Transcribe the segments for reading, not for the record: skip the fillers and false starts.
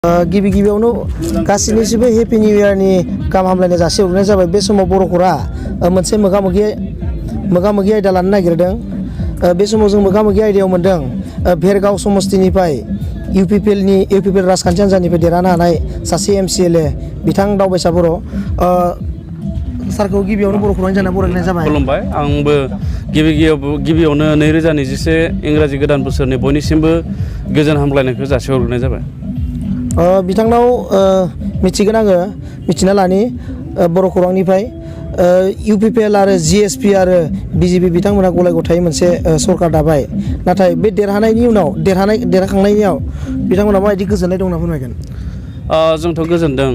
गिबि गिबियावनो गासैनिसिबो happy new इयारनि गाहाम हामलायनाय जासिहरनाय जाबाय। बे समाव बर'फोरा मोनसे मोगा-मोगि आयदा लानो नागिरदों। बे समाव जों मोगा-मोगि आयदायाव मोनदों भेरगाव समस्तिनिफ्राय इउपिपिएल राजखान्थि हान्जानिफ्राय देरहानो हानाय सासे MCLA बिथां दावबायसा बर'। सारखौ गिबियावनो बर' खौरांनि जाना बरायनाय जाबाय। खुलुमबाय। आंबो गिबियावनो 2024 इंराजि गोदान बोसोरनि बयनिसिमबो गोजोन हामलायनायखौ जासिहरग्रोनाय जाबाय। बिथांनाव मिथिगोन आङो मिथिना लानि बर' खौरांनिफ्राय इउपिपिएल आरो GSP आरो BJP बिथांमोना गलाय गथायै मोनसे सरकार दाबाय। नाथाय बे देरहाखांनायनि उनाव बिथांमोना माबायदि गोजोननाय दं होनना फोरमायगोन? जोंथ' गोजोनदों।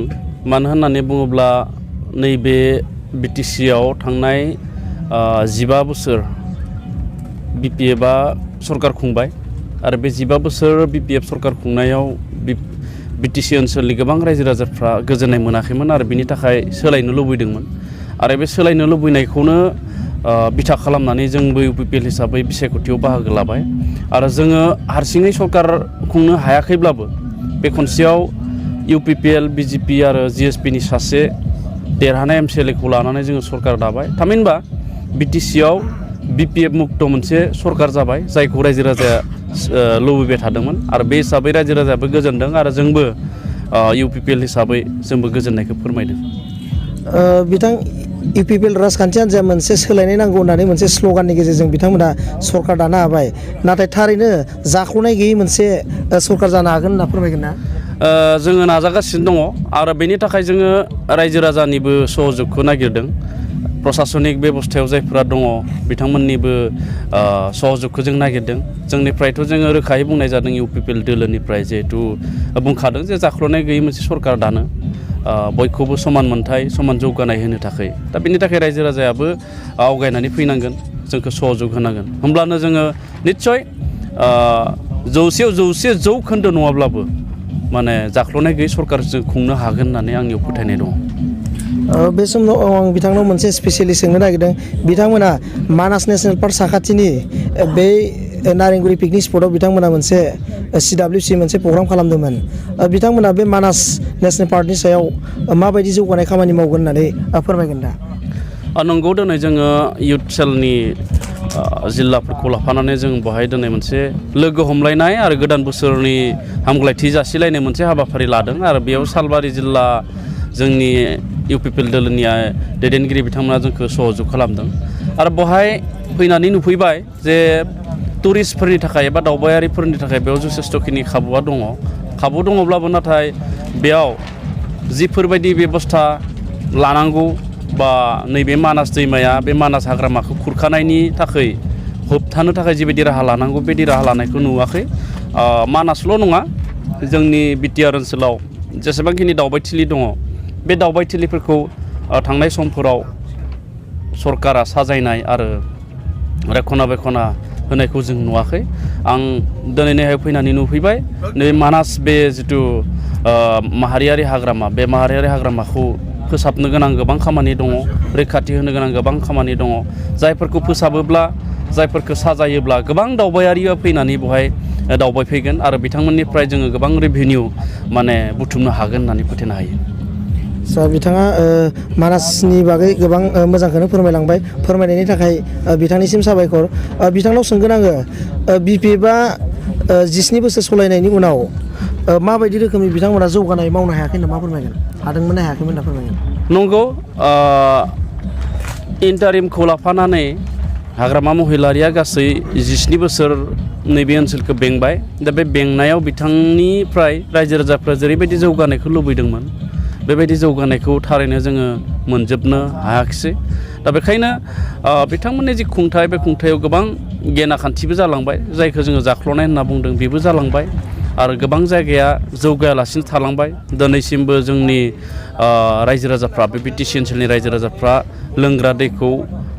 मानो होननानै बुङोब्ला नैबे BTC आव थांनाय 15 बोसोर BPFआ सरकार खुंबाय आरो बे 15 बोसोर BPF सरकार खुंनायाव BTC ओनसोलनि गोबां रायजो राजाफ्रा गोजोननाय मोनाखैमोन आरो बिनि थाखाय सोलायनो लुबैदोंमोन। आरो बे सोलायनो लुबैनायखौनो बिथा खालामनानै जोंबो इउपिपिएल हिसाबै बिसायख'थियाव बाहागो लाबाय। आरो जोङो हारसिङै सरकार खुंनो हायाखैब्लाबो बे खनसेयाव इउपिपिएल BJP आरो GSPनि सासे देरहानाय MCLAखौ लानानै जोङो सरकार दाबाय। थामहिनबा BTC आव BPF मुक्त मोनसे सरकार जाबाय, जायखौ रायजो राजाया लुबैबाय थादोंमोन। आरो बे हिसाबै रायजो राजायाबो गोजोनदों आरो जोंबो इउपिपिएल हिसाबै जोंबो गोजोननायखौ फोरमायदों। बिथां इउपिपिएल राजखान्थि हान्जाया मोनसे सोलायनाय नांगौ होननानै मोनसे स्ल'गाननि गेजेरजों बिथांमोना सरकार दानो हाबाय। नाथाय थारैनो जाख्ल'नाय गैयै मोनसे सरकार जानो हागोन होनना फोरमायगोन ना? जोङो नाजागासिनो दङ आरो बेनि थाखाय जोङो रायजो राजानिबो सहयोगखौ नागिरदों। प्रसासनिक बेबस्थायाव जायफोरा दङ बिथांमोननिबो सहयोगखौ जों नागिरदों। जोंनिफ्रायथ' जोङो रोखायै बुंनाय जादों इउपिपिएल दोलोनिफ्राय, जिहेथु बुंखादों जे जाख्ल'नाय गैयै मोनसे सरकार दानो, बयखौबो समान मोनथाय समान जौगानाय होनो थाखाय। दा बिनि थाखाय रायजो राजायाबो आवगायनानै फैनांगोन, जोंखौ सहयोग होनांगोन। होमब्लानो जोङो निस्सय 100% 100% नङाब्लाबो माने जाख्ल'नाय गैयै सरकार जों खुंनो हागोन होननानै आंनियाव फोथायनाय दङ। बे समाव आं बिथांनाव मोनसे स्पेसियेलि सोंनो नागिरदों। बिथांमोना मानास नेसनेल पार्क साखाथिनि बे नारेंगुरि पिकनिक स्पटआव बिथांमोना मोनसे CWC मोनसे प्रग्राम खालामदोंमोन। बिथांमोना बे मानास नेसनेल पार्कनि सायाव माबायदि जौगानाय खामानि मावगोन होननानै फोरमायगोन दा? नंगौ, दिनै जोङो इयुथ सेलनि जिल्लाफोरखौ लाफानानै जों बेवहाय दिनै मोनसे लोगो हमलायनाय आरो गोदान बोसोरनि हामग्लायथि जासिलायनाय मोनसे हाबाफारि लादों। आरो बेयाव सालबारि जिल्ला जोंनि इउपिपिएल दोलोनि दैदेनगिरि बिथांमोना जोंखौ सहयोग खालामदों। आरो बेवहाय फैनानै नुफैबाय जे टुरिस्टफोरनि थाखाय एबा दावबायारिफोरनि थाखाय बेयाव जथेस्थ'खिनि खाबुआ दङ। खाबु दङब्लाबो नाथाय बेयाव जिफोरबायदि बेबस्था लानांगौ बा नैबे मानास दैमाया बे मानास हाग्रामाखौ खुरखानायनि थाखाय होबथानो थाखाय जिबायदि राहा लानांगौ बेबायदि राहा लानायखौ नुवाखै। मानासल' नङा, जोंनि BTR ओनसोलाव जेसेबांखिनि दावबायथिलि दङ बे दावबायथिलिफोरखौ थांनाय समफोराव सरकारा साजायनाय आरो रेखना बेखना होनायखौ जों नुवाखै। आं दिनैहाय फैनानै नुफैबाय नै मानास बे जिथु माहारियारि हाग्रामा, बे माहारियारि हाग्रामाखौ फोसाबनो गोनां गोबां खामानि दङ, रैखाथि होनो गोनां गोबां खामानि दङ। जायफोरखौ फोसाबोब्ला, जायफोरखौ साजायोब्ला गोबां दावबायारिया फैनानै बेवहाय दावबायफैगोन आरो बिथांमोननिफ्राय जोङो गोबां रेभिनिउ माने बुथुमनो हागोन होननानै फोथायनो हायो। सार, बिथाङा मानासनि बागै गोबां मोजांखौनो फोरमायलांबाय। फोरमायनायनि थाखाय बिथांनिसिम साबायखर। बिथांनाव सोंगोन आङो, BPFआ 17 बोसोर सलायनायनि उनाव माबायदि रोखोमनि बिथांमोना जौगानाय मावनो हायाखै होनना मा फोरमायगोन? हादोंमोन ना हायाखैमोन होनना फोरमायगोन? नंगौ, इन्टारिमखौ लाफानानै हाग्रामा महिलारिया गासै 17 बोसोर नैबे ओनसोलखौ बेंबाय। दा बे बेंनायाव बिथांनिफ्राय रायजो राजाफ्रा जेरैबायदि जौगानायखौ लुबैदोंमोन बेबायदि जौगानायखौ थारैनो जोङो मोनजोबनो हायाखिसै। दा बेखायनो बिथांमोननि जि खुंथाय, बे खुंथायाव गोबां गेना खान्थिबो जालांबाय, जायखौ जोङो जाख्ल'नाय होनना बुंदों, बेबो जालांबाय। आरो गोबां जायगाया जौगायालासिनो थालांबाय। दिनैसिमबो जोंनि रायजो राजाफ्रा, बे BTC ओनसोलनि रायजो राजाफ्रा लोंग्रा दैखौ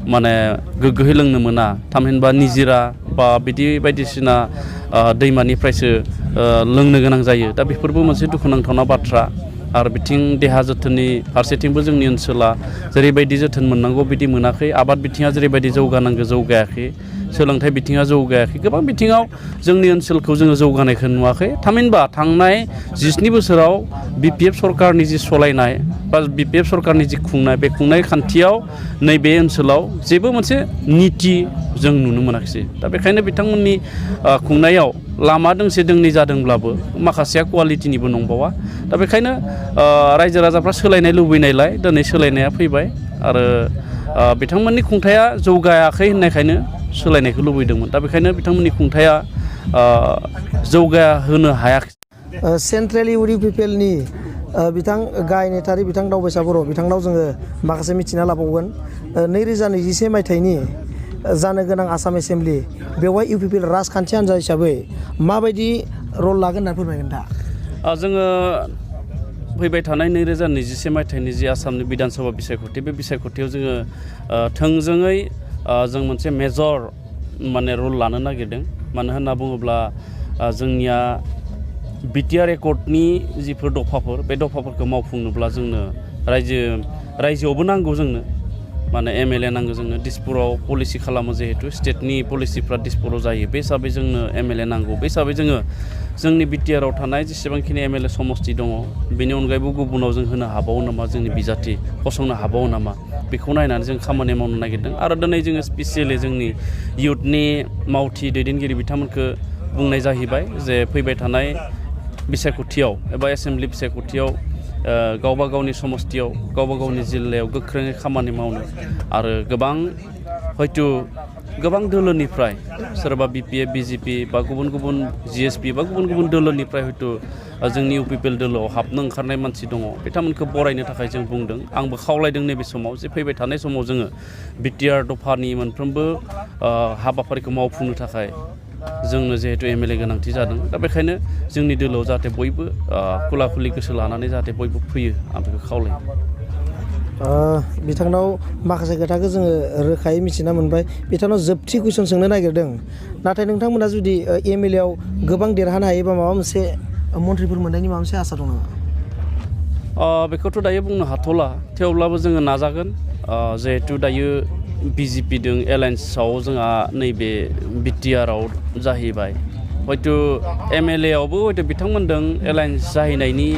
माने गोग्गोयै लोंनो मोना। थामहिनबा निजिरा बा बिदि बायदिसिना दैमानिफ्रायसो लोंनो गोनां जायो। दा बेफोरबो मोनसे दुखुनांथावना बाथ्रा। आरो बिथिं देहा जोथोननि फारसेथिंबो जोंनि ओनसोला जेरैबायदि जोथोन मोननांगौ बिदि मोनाखै आबाद बिथिङा जेरैबायदि जौगानांगौ जौगायाखै सोलोंथाइ बिथिङा जौगायाखै गोबां बिथिङाव जोंनि ओनसोलखौ जोङो जौगानायखौ नुवाखै थामहिनबा थांनाय 17 बोसोराव BPF सरकारनि जि सलायनाय बा BPF सरकारनि जि खुंनाय बे खुंनाय खान्थियाव नैबे ओनसोलाव जेबो मोनसे नीति जों नुनो मोनाखिसै दा बेखायनो बिथांमोननि खुंनायाव लामा दोंसे दोंनै जादोंब्लाबो माखासेया क्वालिटिनिबो नंबावा दा बेखायनो रायजो राजाफ्रा सोलायनाय लुबैनायलाय दिनै सोलायनाया फैबाय आरो बिथांमोननि खुंथाया जौगायाखै होननायखायनो सोलायनायखौ लुबैदोंमोन दा बेखायनो बिथांमोननि खुंथाया जौगाहोनो हायाखै सेन्ट्रेल UPPLनि बिथां गाहाय नेतारि बिथां दावबायसा बर' बिथांनाव जोङो माखासे मिथिना लाबावगोन 2021 मायथाइनि जानो गोनां आसाम एसेम्बलि बेवहाय UPPL राजखान्थि हान्जा हिसाबै माबायदि रल लागोन होनना फोरमायगोन दा जोङो फैबाय थानाय 2021 मायथाइनि जि आसामनि बिधान सभा बिसायख'थि बे बिसायख'थियाव जोङो थोंजोङै जों मोनसे मेजर माने रल लानो नागिरदों मानो होनना बुङोब्ला जोंनिया BTR एकर्डनि जिफोर दफाफोर बे दफाफोरखौ मावफुंनोब्ला जोंनो रायजोआवबो नांगौ जोंनो माने MLA नांगौ जोंनो दिसपुराव पलिसि खालामो जिहेतु स्टेटनि पलिसिफ्रा दिसपुराव जायो बे हिसाबै जोंनो MLA नांगौ बे हिसाबै जोङो जोंनि BTRआव थानाय जेसेबांखिनि MLA समस्ति दङ बेनि अनगायैबो गुबुनाव जों होनो हाबावो नामा जोंनि बिजाथि फसंनो हाबावो नामा बेखौ नायनानै जों खामानि मावनो नागिरदों आरो दिनै जोङो स्पेसियेलि जोंनि इयुथनि मावथि दैदेनगिरि बिथांमोनखौ बुंनाय जाहैबाय जे फैबाय थानाय बिसायख'थियाव एबा एसेम्बलि बिसायख'थियाव गावबा गावनि समस्तियाव गावबा गावनि जिल्लायाव गोख्रोङै खामानि मावनो आरो गोबां दोलोनिफ्राय सोरबा BPF BJP बा गुबुन गुबुन GSP बा गुबुन गुबुन दोलोनिफ्राय हयथ' जोंनि UPPL दोलोआव हाबनो ओंखारनाय मानसि दङ बिथांमोनखौ बरायनो थाखाय जों बुंदों आंबो खावलायदों नैबे समाव जे फैबाय थानाय समाव जोङो BTR दफानि मोनफ्रोमबो हाबाफारिखौ मावफुंनो थाखाय जोंनो जिहेतु MLA गोनांथि जादों दा बेखायनो जोंनि दोलोआव जाहाथे बयबो खुला खुलि गोसो लानानै जाहाथे बयबो फैयो आं बेखौ खावलायो बिथांनाव माखासे खोथाखौ जोङो रोखायै मिथिना मोनबाय बिथांनाव जोबथि कुइसन सोंनो नागिरदों नाथाय नोंथांमोना जुदि MLA आव गोबां देरहानो हायोबा माबा मोनसे मन्थ्रिफोर मोननायनि माबा मोनसे आसा दं नामा बेखौथ' दायो बुंनो हाथ'ला थेवब्लाबो जोङो नाजागोन जिहेतु दायो BJP जों एलायन्सआव जोंहा नैबे BTRआव जाहैबाय हयथ' MLA आवबो हयथ' बिथांमोनजों एलायन्स जाहैनायनि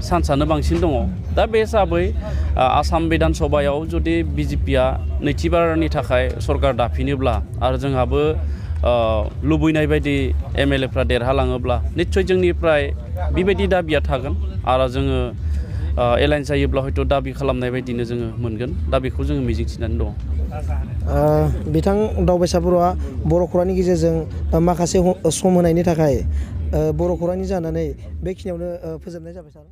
चान्सआनो बांसिन दङ दा बे हिसाबै आसाम बिधान सभायाव जुदि BJPआ नैथिबारनि थाखाय सरकार दाफिनोब्ला आरो जोंहाबो लुबैनाय बायदि MLAफ्रा देरहालाङोब्ला निस्सय जोंनिफ्राय बेबायदि दाबिया थागोन आरो जोङो एलायन्स जायोब्ला हयथ' दाबि खालामनाय बायदिनो जोङो मोनगोन दा बेखौ जोङो मिजिंथिनानै दङ बिथां दावबायसा बर'आ बर' खौरांनि गेजेरजों माखासे सम होनायनि थाखाय बर' खौरांनि जानानै बेखिनियावनो फोजोबनाय जाबाय सार